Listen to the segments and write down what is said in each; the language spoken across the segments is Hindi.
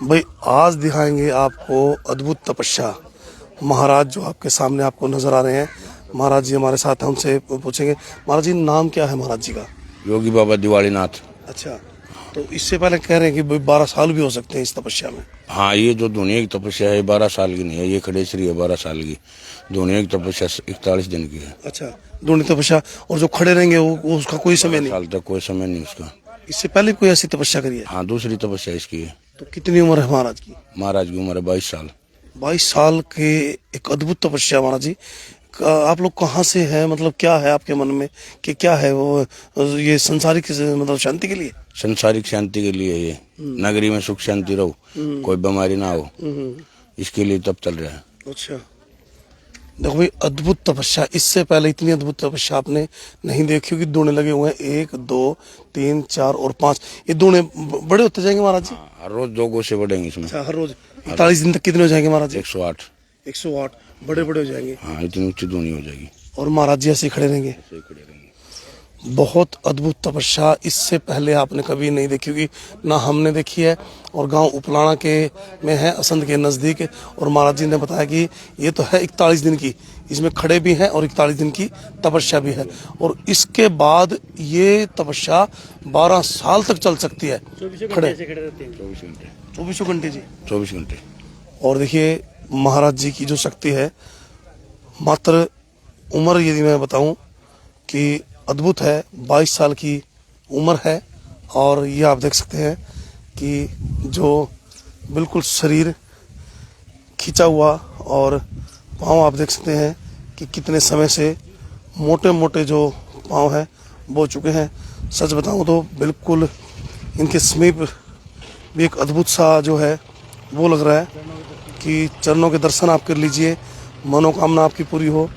भाई आज दिखाएंगे आपको अद्भुत तपस्या। महाराज जो आपके सामने आपको नजर आ रहे हैं, महाराज जी हमारे साथ, हमसे पूछेंगे महाराज जी नाम क्या है महाराज जी का? योगी बाबा दिवालीनाथ। अच्छा, तो इससे पहले कह रहे हैं कि भाई 12 साल भी हो सकते हैं इस तपस्या में। हाँ, ये जो दुनिया की तपस्या है 12 साल की नहीं है, ये खड़ेसरी है 12 साल की। दुनिया की तपस्या 41 दिन की है। अच्छा, दोनों तपस्या, और जो खड़े रहेंगे वो उसका कोई समय नहीं? साल तक कोई समय नहीं उसका। इससे पहले भी कोई ऐसी तपस्या करी है? हाँ, दूसरी तपस्या इसकी है। तो कितनी उम्र है महाराज की? महाराज की उम्र है 22 साल। 22 साल के एक अद्भुत तपस्या। महाराज जी आप लोग कहाँ से हैं, मतलब क्या है आपके मन में कि क्या है वो, ये संसारिक मतलब शांति के लिए? संसारिक शांति के लिए, ये नगरी में सुख शांति रहो, कोई बीमारी ना हो, इसके लिए तब चल रहा है। अच्छा, देखो भाई अद्भुत तपस्या। इससे पहले इतनी अद्भुत तपस्या आपने नहीं देखी होगी। दोने लगे हुए हैं 1 2 3 4 और 5। ये दोने बड़े होते जाएंगे महाराज जी? हर रोज 2 गोसे बढ़ेंगे इसमें। अच्छा, हर रोज 41 दिन तक कितने हो जाएंगे महाराज जी? 108। 108 बड़े बड़े हो जाएंगे। हाँ, इतनी ऊंची दूनी हो जाएगी। और महाराज जी ऐसे ही खड़े रहेंगे। बहुत अद्भुत तपस्या। इससे पहले आपने कभी नहीं देखी होगी, ना हमने देखी है। और गांव उपलाना के में है, असंध के नज़दीक। और महाराज जी ने बताया कि ये तो है 41 दिन की, इसमें खड़े भी हैं और 41 दिन की तपस्या भी है। और इसके बाद ये तपस्या 12 साल तक चल सकती है। खड़े 24 घंटे। 24 घंटे जी, 24 घंटे। और देखिए महाराज जी की जो शक्ति है, मात्र उम्र यदि मैं बताऊं कि अद्भुत है। 22 साल की उम्र है। और ये आप देख सकते हैं कि जो बिल्कुल शरीर खिंचा हुआ, और पाँव आप देख सकते हैं कि कितने समय से मोटे मोटे जो पाँव हैं वो चुके हैं। सच बताऊं तो बिल्कुल इनके समीप भी एक अद्भुत सा जो है वो लग रहा है कि चरणों के दर्शन आप कर लीजिए, मनोकामना आपकी पूरी हो।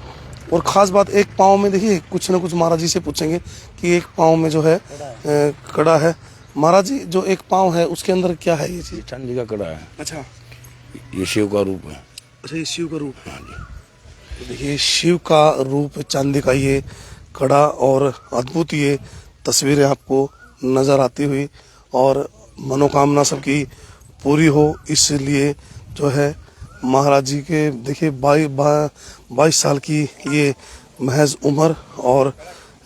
और ख़ास बात, एक पाँव में देखिए कुछ ना कुछ महाराज जी से पूछेंगे कि एक पाँव में जो है कड़ा है। महाराज जी जो एक पाँव है उसके अंदर क्या है ये चीज़? चांदी का कड़ा है। अच्छा, ये शिव का रूप है। अच्छा ये शिव का रूप है। हाँ जी। तो देखिए शिव का रूप, चांदी का ये कड़ा, और अद्भुत ये तस्वीरें आपको नज़र आती हुई, और मनोकामना सबकी पूरी हो, इसलिए जो है महाराज जी के देखिए 22 साल की ये महज उम्र, और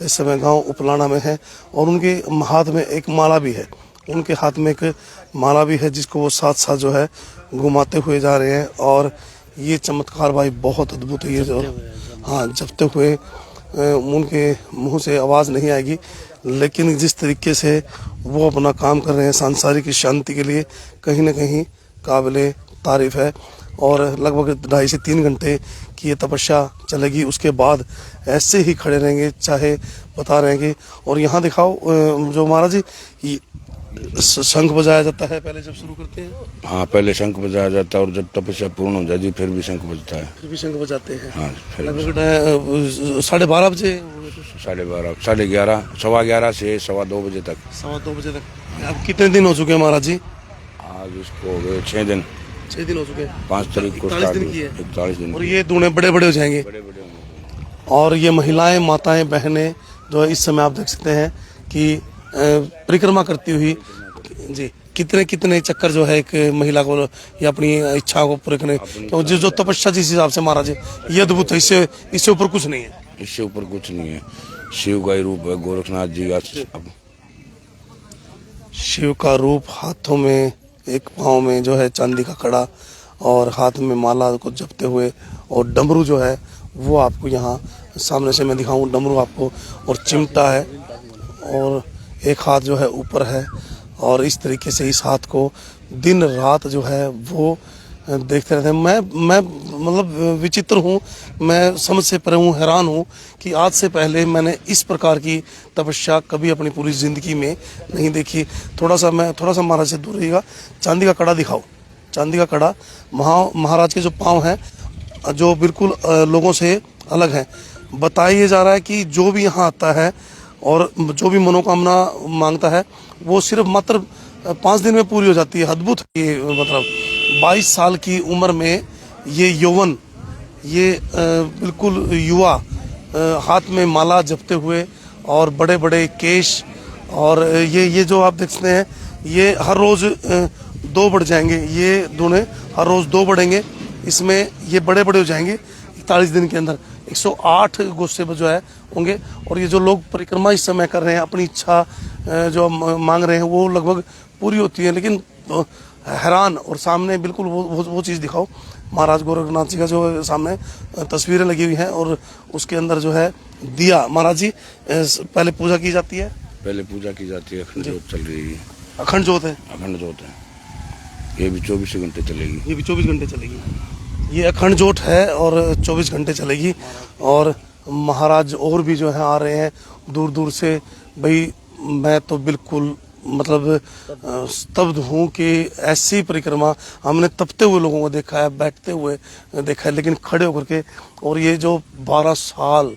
इस समय गांव उपलाना में है। और उनके हाथ में एक माला भी है, उनके हाथ में एक माला भी है जिसको वो साथ साथ जो है घुमाते हुए जा रहे हैं। और ये चमत्कार भाई बहुत अद्भुत है। ये जो हाँ जपते हुए उनके मुंह से आवाज़ नहीं आएगी, लेकिन जिस तरीके से वो अपना काम कर रहे हैं सांसारिक शांति के लिए, कहीं ना कहीं काबिले तारीफ है। और लगभग 2.5 से 3 घंटे की ये तपस्या चलेगी। उसके बाद ऐसे ही खड़े रहेंगे, चाहे बता रहे हैं कि, और यहाँ दिखाओ जो महाराज जी शंख बजाया जाता है पहले जब शुरू करते हैं। हाँ, पहले शंख बजाया जाता है, और जब तपस्या पूर्ण हो जाती फिर भी शंख बजता है। फिर भी शंख बजाते हैं। हाँ, फिर लगभग 12:30 बजे, 12:30, 11:30, 11:15 से 2:15 बजे तक। 2:15 बजे तक। अब कितने दिन हो चुके हैं महाराज जी? आज इसको हो गए 6 दिन। 6 दिन हो चुके हैं। 5 तारीख को 41 दिन की है। 41 दिन। और ये दूने बड़े बड़े हो जाएंगे। बड़े बड़े होंगे। और ये महिलाएं, माताएं, बहनें जो है इस समय आप देख सकते हैं कि परिक्रमा करती हुई जी, कितने कितने चक्कर जो है एक महिला को या अपनी इच्छा को पूरे करने, तो जो तपस्या जिस हिसाब से महाराज ये अद्भुत है। इससे ऊपर कुछ नहीं है। इससे ऊपर कुछ नहीं है। शिव का ही रूप है गोरखनाथ जी का। शिव का रूप, हाथों में एक पाँव में जो है चांदी का कड़ा, और हाथ में माला को जपते हुए, और डमरू जो है वो आपको यहाँ सामने से मैं दिखाऊं डमरू आपको, और चिमटा है, और एक हाथ जो है ऊपर है। और इस तरीके से इस हाथ को दिन रात जो है वो देखते रहते हैं। मैं मतलब विचित्र हूँ, मैं समझ से परे हूँ, हैरान हूँ कि आज से पहले मैंने इस प्रकार की तपस्या कभी अपनी पूरी ज़िंदगी में नहीं देखी। थोड़ा सा महाराज से दूर रहिएगा। चांदी का कड़ा दिखाओ। चांदी का कड़ा, महाराज के जो पाँव हैं जो बिल्कुल लोगों से अलग हैं। बताया जा रहा है कि जो भी यहाँ आता है और जो भी मनोकामना मांगता है वो सिर्फ मात्र 5 दिन में पूरी हो जाती है। अद्भुत है ये, मतलब 22 साल की उम्र में ये यौवन, ये बिल्कुल युवा, हाथ में माला जपते हुए और बड़े बड़े केश, और ये जो आप देख सकते हैं ये हर रोज़ 2 बढ़ जाएंगे, ये दोनों हर रोज़ 2 बढ़ेंगे, इसमें ये बड़े बड़े हो जाएंगे 41 दिन के अंदर 108 गोसे जो है होंगे। और ये जो लोग परिक्रमा इस समय कर रहे हैं, अपनी इच्छा जो मांग रहे हैं वो लगभग पूरी होती है। लेकिन हैरान, और सामने बिल्कुल वो चीज़ दिखाओ, महाराज गोरखनाथ जी का जो सामने तस्वीरें लगी हुई हैं और उसके अंदर जो है दिया। महाराज जी पहले पूजा की जाती है, पहले पूजा की जाती है, अखंड जोत चल रही है। अखंड जोत है, अखंड जोत है, ये भी 24 घंटे चलेगी। ये भी 24 घंटे चलेगी। ये अखंड जोत है और 24 घंटे चलेगी। और महाराज और भी जो है आ रहे हैं दूर दूर से। भाई मैं तो बिल्कुल मतलब स्तब्ध हूँ कि ऐसी परिक्रमा हमने तपते हुए लोगों को देखा है, बैठते हुए देखा है, लेकिन खड़े होकर के। और ये जो 12 साल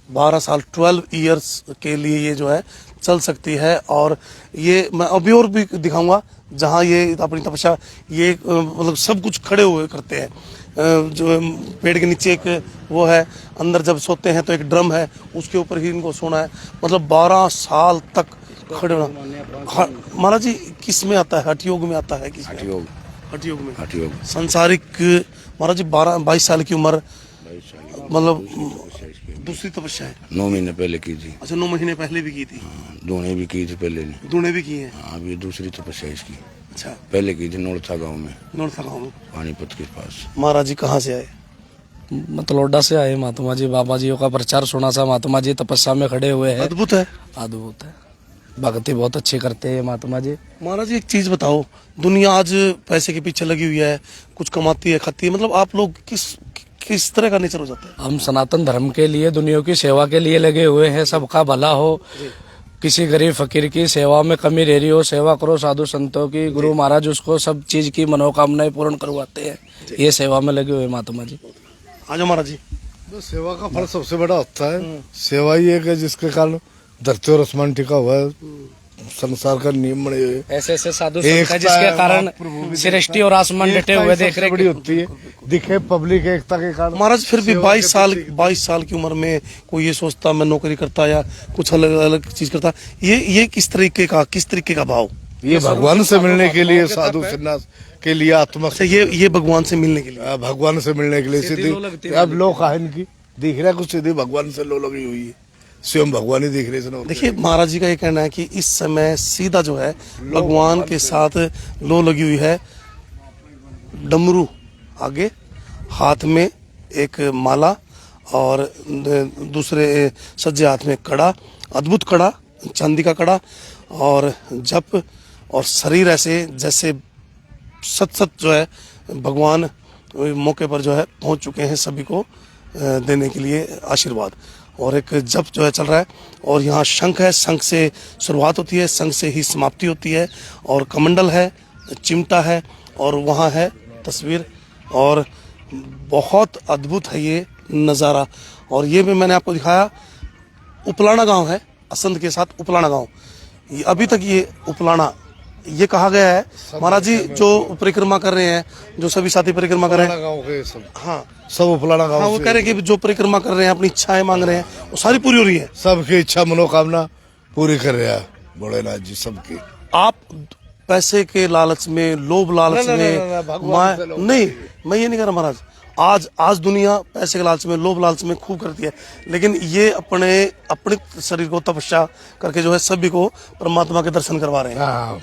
12 ईयर्स के लिए ये जो है चल सकती है। और ये मैं अभी और भी दिखाऊंगा जहाँ ये अपनी तपस्या ये मतलब सब कुछ खड़े हुए करते हैं। जो पेड़ के नीचे एक वो है, अंदर जब सोते हैं तो एक ड्रम है, उसके ऊपर ही इनको सोना है। मतलब 12 साल तक खड़े होना। महाराज जी किस में आता है? हठ योग में आता है? किस हठ योग, हठ योग में। हठ योग। सांसारिक महाराज जी 22 साल की उम्र, 22 साल मतलब दूसरी तपस्या है। 9 महीने पहले की थी। अच्छा, 9 महीने पहले भी की थी। दूने भी की थी पहले नहीं। दूने भी की है। हाँ, अभी दूसरी तपस्या इसकी। अच्छा, पहले की थी नोरथा गांव में, नोरथा गाँव में। पानीपत के पास। महाराज जी कहाँ से आए? मतलोडा से आए महात्मा जी। बाबा जी का प्रचार सुना सा, महात्मा जी तपस्या में खड़े हुए हैं। अद्भुत है, अद्भुत है, भक्ति बहुत अच्छी करते हैं महात्मा जी। महाराज जी एक चीज बताओ, दुनिया आज पैसे के पीछे लगी हुई है, कुछ कमाती है, खाती है, मतलब आप लोग किस तरह का नेचर हो जाता है? हम सनातन धर्म के लिए, दुनिया की सेवा के लिए लगे हुए हैं। सबका भला हो, किसी गरीब फकीर की सेवा में कमी रह रही हो, सेवा करो। साधु संतों की, गुरु महाराज उसको सब चीज की मनोकामनाएं पूर्ण करवाते हैं। ये सेवा में लगे हुए महात्मा जी। आ जाओ महाराज जी। तो सेवा का फल सबसे बड़ा होता है। सेवा ही एक है जिसके कारण धरती और आसमान टिका हुआ है, संसार का नियम बने हुए। ऐसे ऐसे साधु संत है जिसके कारण सृष्टि और आसमान डटे हुए देख रहे बड़ी होती है, दिखे पब्लिक एकता के कारण। महाराज फिर भी 22 साल की उम्र में कोई ये सोचता मैं नौकरी करता या कुछ अलग अलग चीज करता, ये किस तरीके का भाव? ये भगवान से मिलने के लिए, साधु सन्यास के लिए, आत्मा अच्छा, ये भगवान से मिलने के लिए, भगवान से मिलने के लिए सीधी अब लो कहा इनकी दिख रहा है, कुछ सीधी भगवान से लो लगी हुई है, स्वयं भगवान ही दिख रहे। देखिए महाराज जी का ये कहना है कि इस समय सीधा जो है भगवान के साथ लो लगी हुई है। डमरू आगे, हाथ में एक माला और दूसरे सज्जे हाथ में कड़ा, अद्भुत कड़ा, चांदी का कड़ा, और जप, और शरीर ऐसे जैसे सत जो है भगवान मौके पर जो है पहुंच चुके हैं सभी को देने के लिए आशीर्वाद। और एक जप जो है चल रहा है, और यहाँ शंख है, शंख से शुरुआत होती है, शंख से ही समाप्ति होती है, और कमंडल है, चिमटा है, और वहाँ है तस्वीर। और बहुत अद्भुत है ये नज़ारा। और ये भी मैंने आपको दिखाया, उपलाना गांव है, असंध के साथ उपलाना गांव। अभी तक ये उपलाना ये कहा गया है महाराज जी, जो परिक्रमा कर रहे हैं, जो सभी साथी परिक्रमा कर रहे हैं, गाँव के सब, हाँ सब उपलाना गाँव हाँ, वो कह रहे हैं कि जो परिक्रमा कर रहे हैं, अपनी इच्छाएं मांग रहे हैं, वो सारी पूरी हो रही है। सबकी इच्छा मनोकामना पूरी कर रहा है भोलेनाथ जी सबकी। आप पैसे के लालच में, लोभ लालच में, नहीं, मैं ये नहीं कह रहा महाराज। आज दुनिया पैसे के लालच में, लोभ लालच में खूब करती है, लेकिन ये अपने शरीर को तपस्या करके जो है सभी को परमात्मा के दर्शन करवा रहे हैं। हाँ,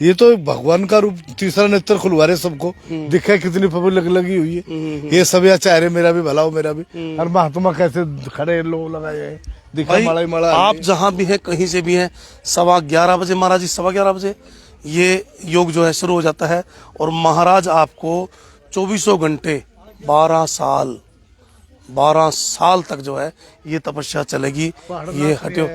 ये तो भगवान का रूप, तीसरा नेत्र खुलवा रहे सबको। दिखा कितनी पब्लिक लगी हुई है। ये सब या चाह रहे मेरा भी भला हो, मेरा भी। और महात्मा कैसे खड़े लोग लगाए हैं, दिखा माला ही माला। आप जहां भी हैं, कहीं से भी हैं, 11:15 बजे महाराज जी, 11:15 बजे ये योग जो है शुरू हो जाता है। और महाराज आपको 24 घंटे 12 साल तक जो है ये तपस्या चलेगी। ये हटियो।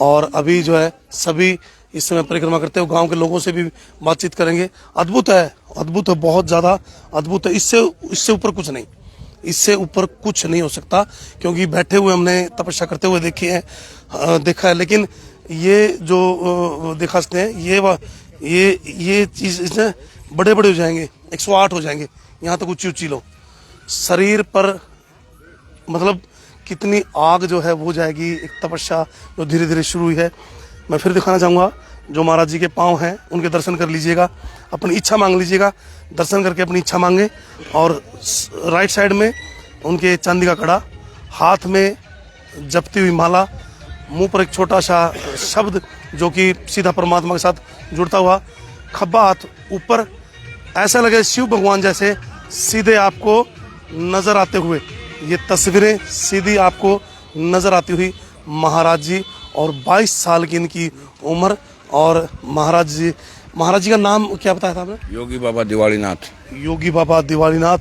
और अभी जो है सभी इस समय परिक्रमा करते हुए गांव के लोगों से भी बातचीत करेंगे। अद्भुत है, अद्भुत है, बहुत ज्यादा अद्भुत है। इससे ऊपर कुछ नहीं, इससे ऊपर कुछ नहीं हो सकता, क्योंकि बैठे हुए हमने तपस्या करते हुए देखा है। लेकिन ये जो दिखा सकते हैं, ये चीज इसमें बड़े हो जाएंगे, 108 हो जाएंगे, यहाँ तक ऊंची लो शरीर पर, मतलब कितनी आग जो है वो जाएगी। एक तपस्या जो धीरे धीरे शुरू हुई है। मैं फिर दिखाना चाहूँगा, जो महाराज जी के पाँव हैं उनके दर्शन कर लीजिएगा, अपनी इच्छा मांग लीजिएगा, दर्शन करके अपनी इच्छा मांगे। और राइट साइड में उनके चांदी का कड़ा, हाथ में जपती हुई माला, मुंह पर एक छोटा सा शब्द जो कि सीधा परमात्मा के साथ जुड़ता हुआ, खब्बा हाथ ऊपर, ऐसा लगे शिव भगवान जैसे सीधे आपको नजर आते हुए। ये तस्वीरें सीधी आपको नजर आती हुई महाराज जी, और 22 साल की इनकी उम्र। और महाराज जी का नाम क्या बताया था आपने? योगी बाबा दिवालीनाथ। योगी बाबा दिवालीनाथ।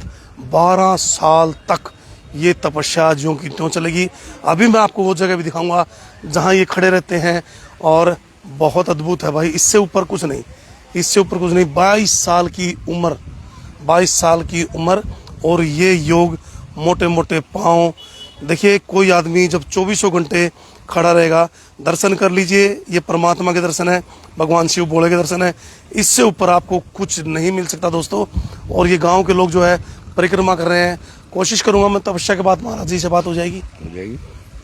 12 साल तक ये तपस्या ज्यों की त्यों चलेगी। अभी मैं आपको वो जगह भी दिखाऊंगा जहाँ ये खड़े रहते हैं, और बहुत अद्भुत है भाई, इससे ऊपर कुछ नहीं, इससे ऊपर कुछ नहीं। 22 साल की उम्र, 22 साल की उम्र, और ये योग, मोटे मोटे पाँव। देखिए कोई आदमी जब 24 घंटे खड़ा रहेगा, दर्शन कर लीजिए, ये परमात्मा के दर्शन है, भगवान शिव भोले के दर्शन है, इससे ऊपर आपको कुछ नहीं मिल सकता दोस्तों। और ये गांव के लोग जो है परिक्रमा कर रहे हैं। कोशिश करूंगा मैं तपस्या के बाद महाराज जी से बात हो जाएगी,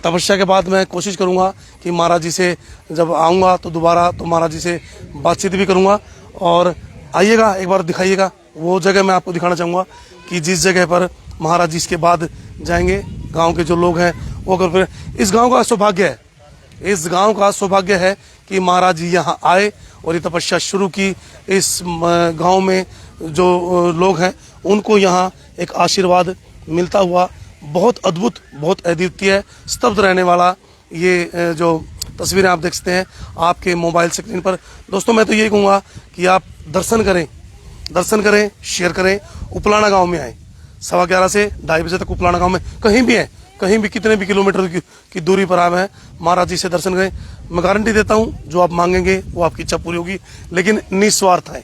तपस्या के बाद मैं कोशिश करूंगा कि महाराज जी से जब आऊँगा तो दोबारा तो महाराज जी से बातचीत भी करूँगा। और आइएगा एक बार दिखाइएगा वो जगह, मैं आपको दिखाना चाहूँगा कि जिस जगह पर महाराज जी इसके बाद जाएंगे, गांव के जो लोग हैं वो अगर फिर इस गांव का सौभाग्य है, इस गांव का सौभाग्य है कि महाराज जी यहाँ आए और ये तपस्या शुरू की। इस गांव में जो लोग हैं उनको यहाँ एक आशीर्वाद मिलता हुआ, बहुत अद्भुत, बहुत अद्वितीय, स्तब्ध रहने वाला ये जो तस्वीरें आप देख सकते हैं आपके मोबाइल स्क्रीन पर। दोस्तों मैं तो यही कहूँगा कि आप दर्शन करें, दर्शन करें, शेयर करें। उपलाना गांव में आए, 11:15 से 2:30 बजे तक उपलाना गांव में कहीं भी है, कहीं भी कितने भी किलोमीटर की दूरी पर आप हैं, महाराज जी से दर्शन करें। मैं गारंटी देता हूं जो आप मांगेंगे वो आपकी इच्छा पूरी होगी, लेकिन निस्वार्थ है,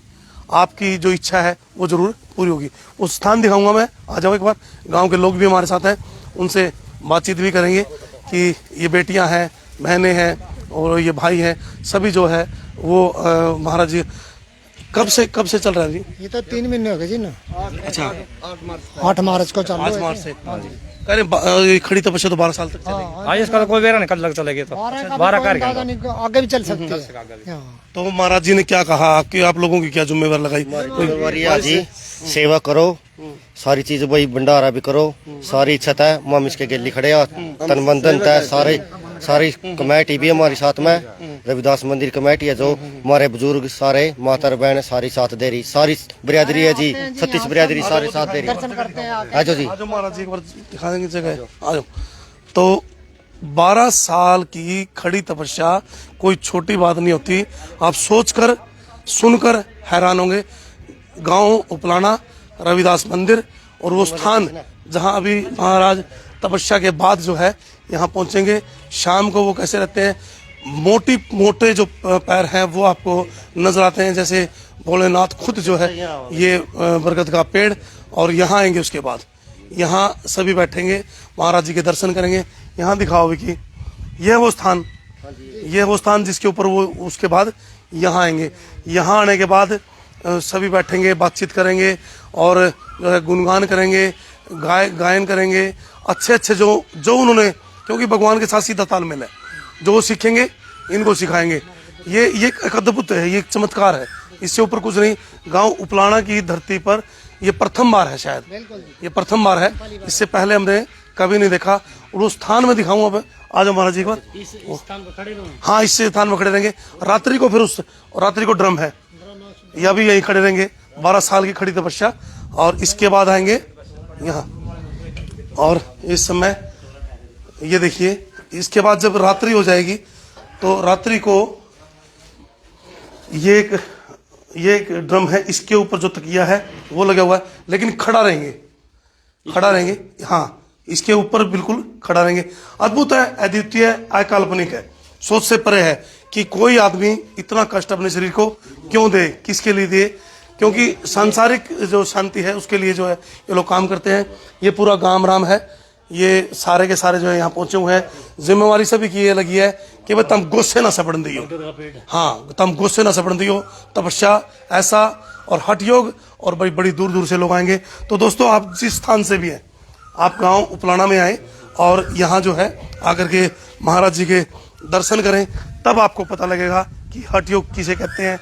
आपकी जो इच्छा है वो जरूर पूरी होगी। उस स्थान दिखाऊंगा मैं, आ जाओ एक बार। गांव के लोग भी हमारे साथ हैं, उनसे बातचीत भी करेंगे कि ये बेटियां हैं, बहनें हैं और ये भाई हैं, सभी जो है वो महाराज जी कब से चल रहा है जी? ये तो 3 महीने हो गए जी ना। अच्छा, 8 मार्च को चालू 8 मार्च से। अरे खड़ी तपस्या तो 12 साल तक चलेगी। आज इसका कोई बेरा नहीं, कल लग चलेगी तो 12 कार्यक्रम आगे भी चल सकते हैं। तो महाराज जी ने क्या कहा कि आप लोगों की क्या जिम्मेवारी लगाई? जी सेवा करो, सारी चीज वही भंडारा भी करो, सारी इच्छा है। मामिस के गेली खड़े तन मन धन है, सारी कमेटी भी हमारे साथ में, रविदास मंदिर कमेटी है जो हमारे बुजुर्ग सारे माता बहन सारी साथ दे रही, सारी बिरादरी है जी, 36 बिरादरी सारे साथ दे रही। आजो जी, आजो महाराज जी एक बार दिखा देंगे जगह, आजो। तो 12 साल की खड़ी तपस्या कोई छोटी बात नहीं होती। आप सोचकर सुनकर हैरान होंगे। गांव उपलाना, रविदास मंदिर, और वो स्थान जहां अभी महाराज तपस्या के बाद जो है यहाँ पहुंचेंगे। शाम को वो कैसे रहते हैं, मोटे जो पैर हैं वो आपको नजर आते हैं, जैसे भोलेनाथ खुद जो है ये बरगद का पेड़। और यहाँ आएंगे, उसके बाद यहाँ सभी बैठेंगे, महाराज जी के दर्शन करेंगे। यहाँ दिखाओ कि यह वो स्थान जिसके ऊपर वो, उसके बाद यहाँ आएंगे। यहाँ आने के बाद सभी बैठेंगे, बातचीत करेंगे और जो है गुणगान करेंगे, गायन करेंगे। अच्छे जो उन्होंने, क्योंकि भगवान के साथ सीधा तालमेल है, जो सीखेंगे इनको सिखाएंगे। ये एक अद्भुत है, ये एक चमत्कार है, इससे ऊपर कुछ नहीं। गांव उपलाना की धरती पर ये प्रथम बार है, शायद ये प्रथम बार है, इससे पहले हमने कभी नहीं देखा। और उस स्थान में दिखाऊंगा अब। आ जाओ महाराज जी एक बार। हाँ, इस स्थान में खड़े रहेंगे रात्रि को। फिर उस रात्रि को ड्रम है, या भी यहीं खड़े रहेंगे। 12 साल की खड़ी तपस्या, और इसके बाद आएंगे यहाँ। और इस समय ये देखिए, इसके बाद जब रात्रि हो जाएगी तो रात्रि को ये एक ड्रम है, इसके ऊपर जो तकिया है वो लगा हुआ है, लेकिन खड़ा रहेंगे। हाँ, इसके ऊपर बिल्कुल खड़ा रहेंगे। अद्भुत है, अद्वितीय, अकाल्पनिक है, सोच से परे है कि कोई आदमी इतना कष्ट अपने शरीर को क्यों दे, किसके लिए दे। क्योंकि सांसारिक जो शांति है उसके लिए जो है ये लोग काम करते हैं। ये पूरा गांव राम है, ये सारे के सारे जो है यहाँ पहुंचे हुए हैं। जिम्मेवारी सभी की ये लगी है कि भाई तम गुस्से ना सपड़न दियो, हाँ तम गुस्से ना सपड़न दियो। तपस्या ऐसा और हठ योग, और बड़ी दूर दूर से लोग आएंगे। तो दोस्तों, आप जिस स्थान से भी हैं, आप गांव उपलाना में आए और यहाँ जो है आकर के महाराज जी के दर्शन करें, तब आपको पता लगेगा कि हठ योग किसे कहते हैं।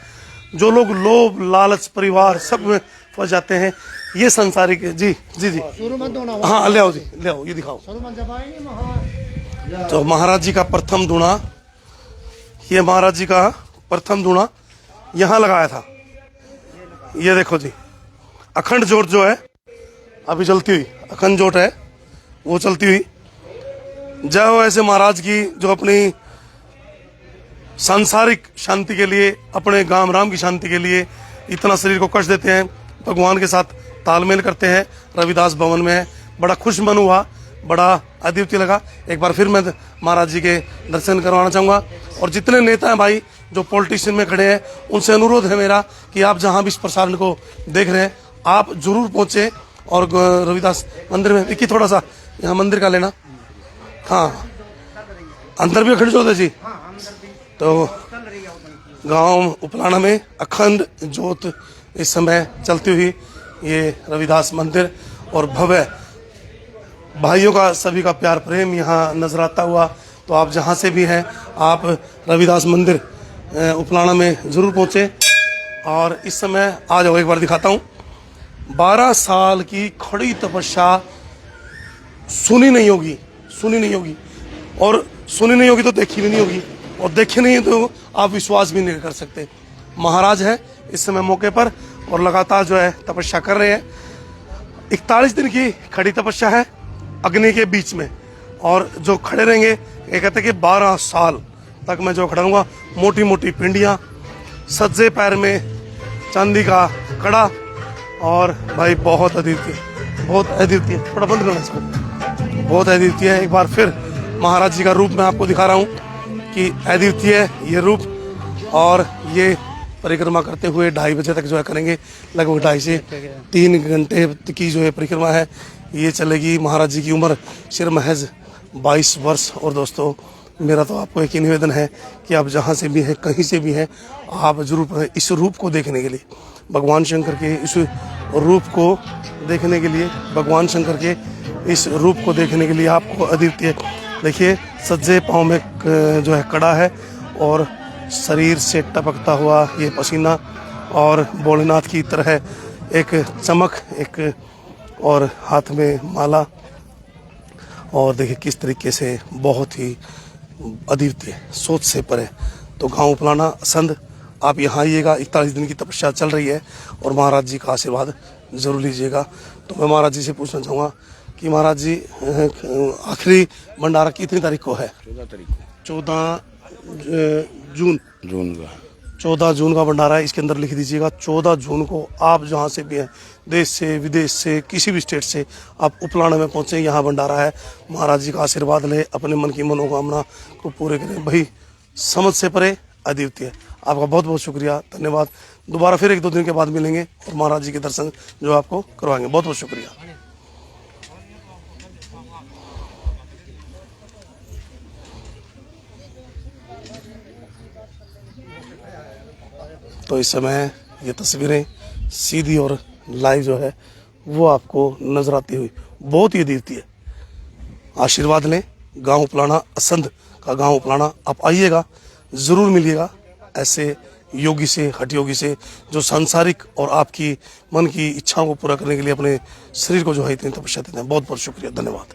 जो लोग लोभ लालच परिवार सब में फंस जाते हैं, ये संसारिक जी जी जी शुरू में दोना हाँ ले आओ जी, ले आओ, ये दिखाओ। शुरू में जब आएंगे वहाँ तो महाराज जी का प्रथम धूना, ये महाराज जी का प्रथम धूना यहाँ लगाया था। ये देखो जी, अखंड जोत जो है अभी चलती हुई, अखंड जोत है वो चलती हुई। जय हो ऐसे महाराज की जो अपनी सांसारिक शांति के लिए, अपने गांव राम की शांति के लिए इतना शरीर को कष्ट देते हैं, भगवान के साथ तालमेल करते हैं। रविदास भवन में है, बड़ा खुश मन हुआ, बड़ा अद्वितीय लगा। एक बार फिर मैं महाराज जी के दर्शन करवाना चाहूँगा। और जितने नेता हैं भाई जो पॉलिटिशियन में खड़े हैं, उनसे अनुरोध है मेरा कि आप जहाँ भी इस प्रसारण को देख रहे हैं, आप जरूर पहुँचे और रविदास मंदिर में। विक्की थोड़ा सा यहाँ मंदिर का लेना, हाँ अंदर भी अखंड जोत है जी। तो गांव उपलाना में अखंड जोत इस समय चलती हुई, ये रविदास मंदिर और भव्य भाइयों का सभी का प्यार प्रेम यहाँ नजर आता हुआ। तो आप जहाँ से भी हैं, आप रविदास मंदिर उपलाना में जरूर पहुँचे। और इस समय आ जाओ, एक बार दिखाता हूँ। 12 साल की खड़ी तपस्या सुनी नहीं होगी, सुनी नहीं होगी, और सुनी नहीं होगी तो देखी भी नहीं होगी, और देखी नहीं तो आप विश्वास भी नहीं कर सकते। महाराज है इस समय मौके पर और लगातार जो है तपस्या कर रहे हैं। 41 दिन की खड़ी तपस्या है अग्नि के बीच में, और जो खड़े रहेंगे, ये कहते हैं कि 12 साल तक मैं जो खड़ा रहूंगा। मोटी मोटी पिंडियां, सज्जे पैर में चांदी का कड़ा, और भाई बहुत अद्वितीय, बहुत अद्वितीय। थोड़ा बंद करना इसको, बहुत अद्वितीय है। एक बार फिर महाराज जी का रूप मैं आपको दिखा रहा हूँ कि अद्वितीय ये रूप। और ये परिक्रमा करते हुए 2:30 बजे तक जो है करेंगे, लगभग 2:30 से 3 घंटे की जो है परिक्रमा है ये चलेगी। महाराज जी की उम्र सिर्फ महज 22 वर्ष। और दोस्तों, मेरा तो आपको एक ही निवेदन है कि आप जहाँ से भी हैं, कहीं से भी हैं, आप जरूर इस रूप को देखने के लिए, भगवान शंकर के इस रूप को देखने के लिए, भगवान शंकर के इस रूप को देखने के लिए आपको अद्वितीय देखिए, सज्जे पाँव में जो है कड़ा है, और शरीर से टपकता हुआ ये पसीना, और भोलेनाथ की तरह एक चमक, एक और हाथ में माला, और देखिए किस तरीके से बहुत ही अद्वितीय, सोच से परे। तो गांव उपलाना असंध, आप यहाँ आइएगा। 41 दिन की तपस्या चल रही है और महाराज जी का आशीर्वाद जरूर लीजिएगा। तो मैं महाराज जी से पूछना चाहूँगा कि महाराज जी, आखिरी भंडारा कितनी तारीख को है? 14 तारीख को, 14 जून का 14 जून का भंडारा है। इसके अंदर लिख दीजिएगा 14 जून को आप जहाँ से भी हैं, देश से विदेश से, किसी भी स्टेट से, आप उपलाना में पहुँचे, यहाँ भंडारा है। महाराज जी का आशीर्वाद ले, अपने मन की मनोकामना को पूरे करें। भाई समझ से परे अद्वितीय। आपका बहुत बहुत शुक्रिया, धन्यवाद। दोबारा फिर 1-2 दिन के बाद मिलेंगे और महाराज जी के दर्शन जो आपको करवाएंगे। बहुत बहुत शुक्रिया। तो इस समय ये तस्वीरें सीधी और लाइव जो है वो आपको नजर आती हुई बहुत ही अद्वितीय। आशीर्वाद लें। गांव उपलाना असंध का गांव उपलाना, आप आइएगा, जरूर मिलिएगा ऐसे योगी से, हठ योगी से, जो सांसारिक और आपकी मन की इच्छाओं को पूरा करने के लिए अपने शरीर को जो है इतनी तपस्या देते हैं। बहुत बहुत शुक्रिया, धन्यवाद।